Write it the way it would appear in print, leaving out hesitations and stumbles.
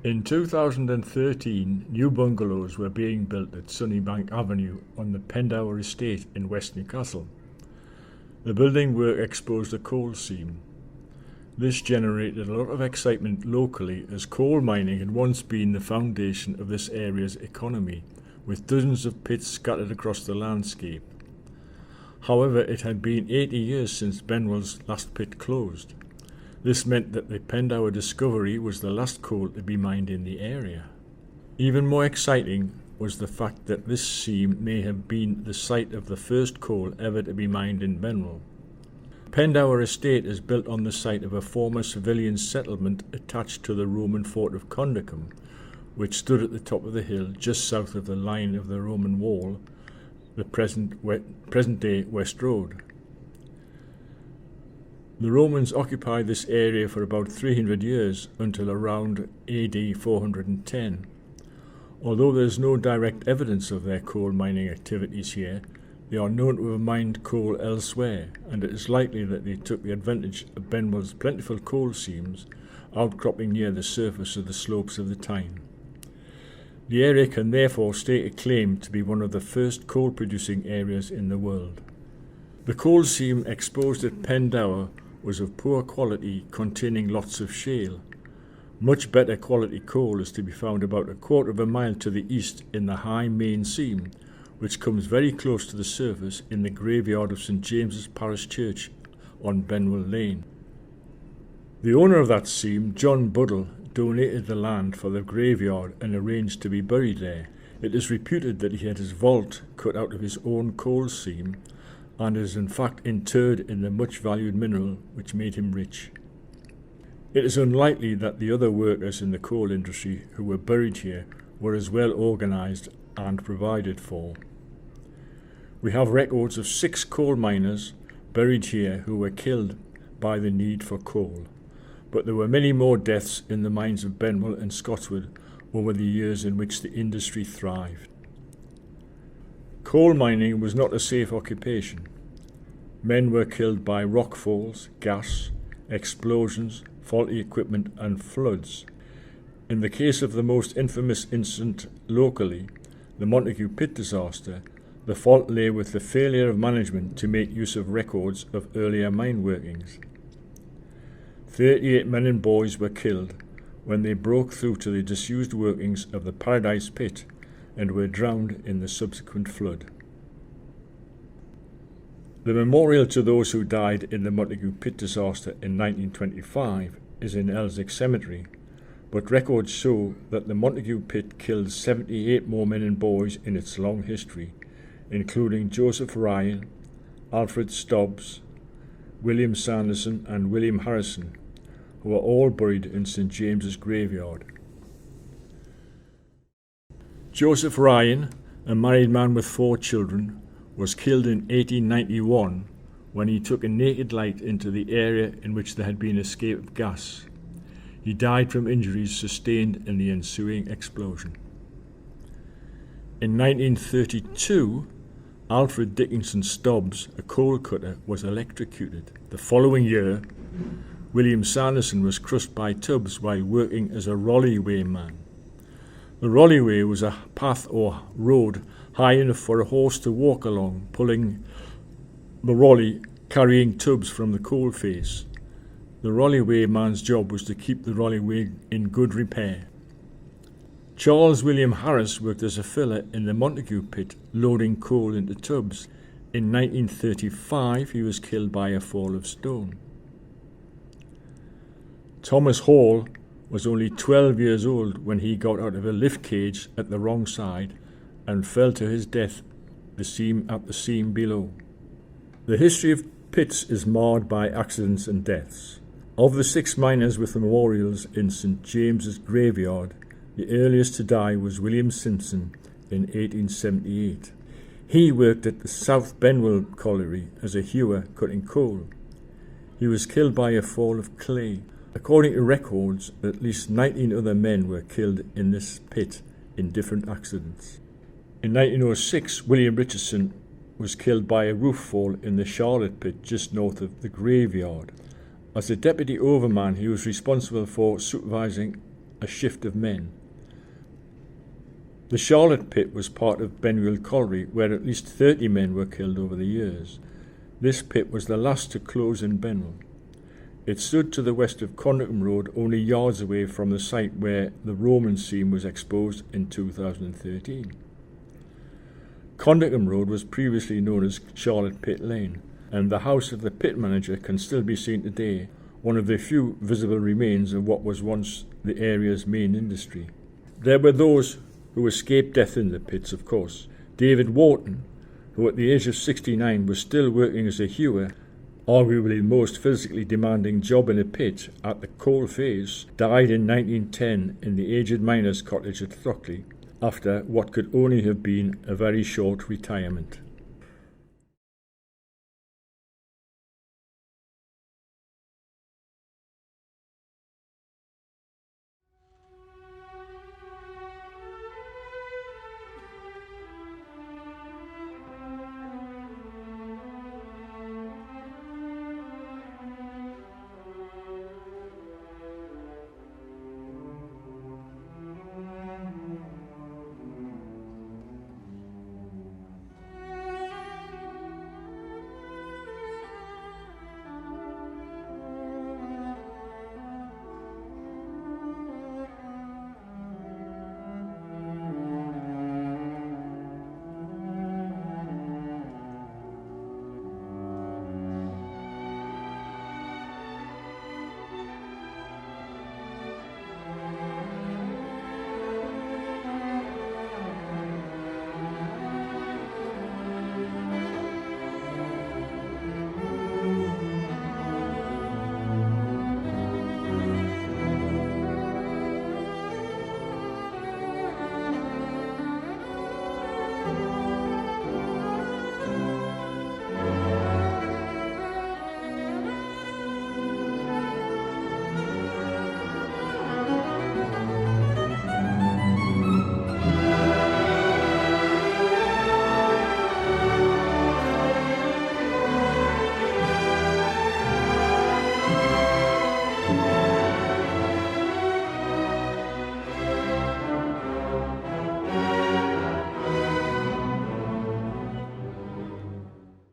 In 2013, new bungalows were being built at Sunnybank Avenue on the Pendower estate in West Newcastle. The building work exposed a coal seam. This generated a lot of excitement locally, as coal mining had once been the foundation of this area's economy, with dozens of pits scattered across the landscape. However, it had been 80 years since Benwell's last pit closed. This meant that the Pendower discovery was the last coal to be mined in the area. Even more exciting was the fact that this seam may have been the site of the first coal ever to be mined in Benwell. Pendower estate is built on the site of a former civilian settlement attached to the Roman fort of Condacum, which stood at the top of the hill just south of the line of the Roman wall, the present-day West Road. The Romans occupied this area for about 300 years until around AD 410. Although there is no direct evidence of their coal mining activities here, they are known to have mined coal elsewhere, and it is likely that they took the advantage of Benwell's plentiful coal seams outcropping near the surface of the slopes of the Tyne. The area can therefore stake a claim to be one of the first coal-producing areas in the world. The coal seam exposed at Pendower was of poor quality, containing lots of shale. Much better quality coal is to be found about a quarter of a mile to the east in the high main seam, which comes very close to the surface in the graveyard of St James's Parish Church on Benwell Lane. The owner of that seam, John Buddle, donated the land for the graveyard and arranged to be buried there. It is reputed that he had his vault cut out of his own coal seam and is in fact interred in the much valued mineral which made him rich. It is unlikely that the other workers in the coal industry who were buried here were as well organised and provided for. We have records of 6 coal miners buried here who were killed by the need for coal, but there were many more deaths in the mines of Benwell and Scotswood over the years in which the industry thrived. Coal mining was not a safe occupation. Men were killed by rock falls, gas, explosions, faulty equipment and floods. In the case of the most infamous incident locally, the Montague pit disaster, the fault lay with the failure of management to make use of records of earlier mine workings. 38 men and boys were killed when they broke through to the disused workings of the Paradise pit and were drowned in the subsequent flood. The memorial to those who died in the Montague pit disaster in 1925 is in Elswick Cemetery, but records show that the Montague pit killed 78 more men and boys in its long history, including Joseph Ryan, Alfred Stubbs, William Sanderson and William Harrison, who are all buried in St James's graveyard. Joseph Ryan, a married man with 4 children, was killed in 1891 when he took a naked light into the area in which there had been escape of gas. He died from injuries sustained in the ensuing explosion. In 1932, Alfred Dickinson Stubbs, a coal cutter, was electrocuted. The following year, William Sanderson was crushed by tubs while working as a rollieway man. The rollieway was a path or road high enough for a horse to walk along, pulling the rolly, carrying tubs from the coal face. The rollieway man's job was to keep the rollieway in good repair. Charles William Harris worked as a filler in the Montague pit, loading coal into tubs. In 1935, he was killed by a fall of stone. Thomas Hall was only 12 years old when he got out of a lift cage at the wrong side and fell to his death at the seam below. The history of pits is marred by accidents and deaths. Of the 6 miners with memorials in St James's graveyard, the earliest to die was William Simpson in 1878. He worked at the South Benwell colliery as a hewer cutting coal. He was killed by a fall of clay. According to records, at least 19 other men were killed in this pit in different accidents. In 1906, William Richardson was killed by a roof fall in the Charlotte pit just north of the graveyard. As a deputy overman, he was responsible for supervising a shift of men. The Charlotte pit was part of Benwell colliery, where at least 30 men were killed over the years. This pit was the last to close in Benwell. It stood to the west of Condickham Road, only yards away from the site where the Roman seam was exposed in 2013. Condickham Road was previously known as Charlotte Pit Lane, and the house of the pit manager can still be seen today, one of the few visible remains of what was once the area's main industry. There were those who escaped death in the pits, of course. David Wharton, who at the age of 69 was still working as a hewer, arguably the most physically demanding job in a pit at the coal face, died in 1910 in the aged miners' cottage at Throckley, after what could only have been a very short retirement.